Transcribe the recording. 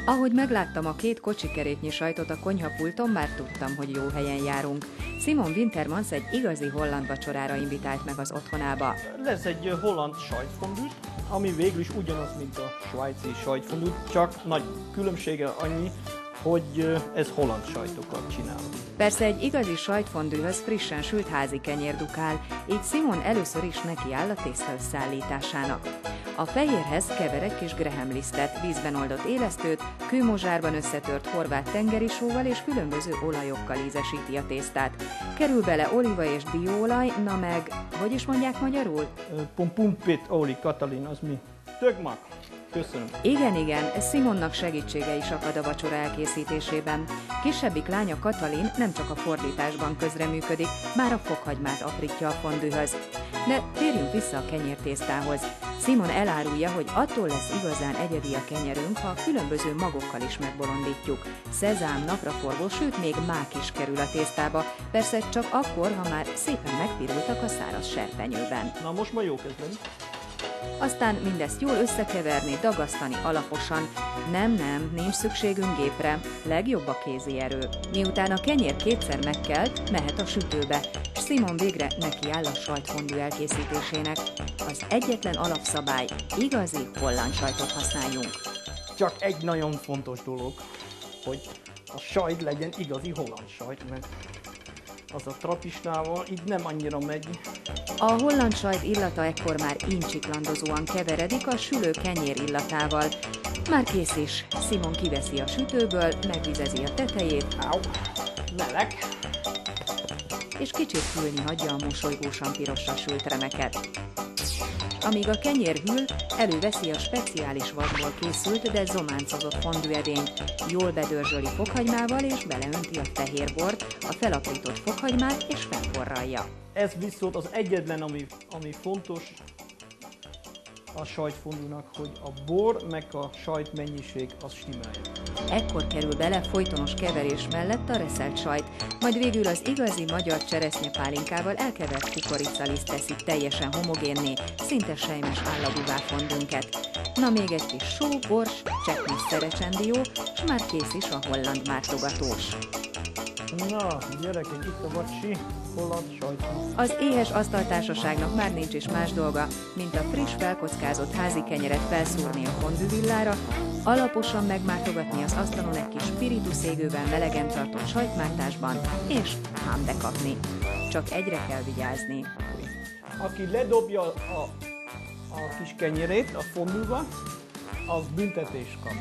Ahogy megláttam a két kocsikeréknyi sajtot a konyhapulton, már tudtam, hogy jó helyen járunk. Simon Wintermans egy igazi holland vacsorára invitált meg az otthonába. Lesz egy holland sajtfondű, ami végül is ugyanaz, mint a svájci sajtfondű, csak nagy különbsége annyi, hogy ez holland sajtokat csinál. Persze egy igazi sajtfondűhöz frissen sült házi kenyér dukál, így Simon először is nekiáll a tészta összeállításának. A fehérhez kever egy kis graham lisztet, vízben oldott élesztőt, kőmozsárban összetört horvát tengerisóval és különböző olajokkal ízesíti a tésztát. Kerül bele olíva és dióolaj, na meg, hogy is mondják magyarul? Pompumpét oli, Katalin, az mi? Tökmak. Köszönöm. Igen, Simonnak segítsége is akad a vacsora elkészítésében. Kisebbik lánya Katalin nem csak a fordításban közreműködik, már a fokhagymát aprítja a fondűhöz. De térjünk vissza a kenyértésztához. Simon elárulja, hogy attól lesz igazán egyedi a kenyerünk, ha különböző magokkal is megbolondítjuk. Szezám, napraforgó, sőt még mák is kerül a tésztába, persze csak akkor, ha már szépen megpirultak a száraz serpenyőben. Na most már jó kezdeni. Aztán mindezt jól összekeverni, dagasztani alaposan. Nem, nincs szükségünk gépre, legjobb a kézi erő. Miután a kenyér kétszer megkelt, mehet a sütőbe, s Simon végre nekiáll a sajtfondű elkészítésének. Az egyetlen alapszabály, igazi holland sajtot használjunk. Csak egy nagyon fontos dolog, hogy a sajt legyen igazi holland sajt, mert az a trapisnával így nem annyira megy. A holland sajt illata ekkor már incsiklandozóan keveredik a sülő kenyér illatával. Már kész is. Simon kiveszi a sütőből, megvizezi a tetejét. Áú, meleg. És kicsit hűlni hagyja a mosolygósan pirosra sült remeket. Amíg a kenyér hűl, előveszi a speciális vasból készült, de zománcozott fondűedényt. Jól bedörzsöli fokhagymával és beleönti a fehérbort, a felaprított fokhagymát és felforralja. Ez viszont az egyetlen, ami fontos a sajtfondúnak, hogy a bor meg a sajt mennyiség az stimmeljen. Ekkor kerül bele folytonos keverés mellett a reszelt sajt, majd végül az igazi magyar cseresznyepálinkával elkevert kukoricaliszt teszi teljesen homogénné, szinte sejmes állagú fondünket. Na még egy kis só, bors, cseppnyi szerecsendió, s már kész is a holland mártogatós. Na, gyerekek, itt a vacsi, holland sajt. Az éhes asztaltársaságnak már nincs is más dolga, mint a friss felkockázott házi kenyeret felszúrni a fondűvillára, alaposan megmátogatni az asztalon egy kis spiritus égővel melegen tartott sajtmártásban, és hám bekapni. Csak egyre kell vigyázni. Aki ledobja a kis kenyerét a fondúba, az büntetést kap.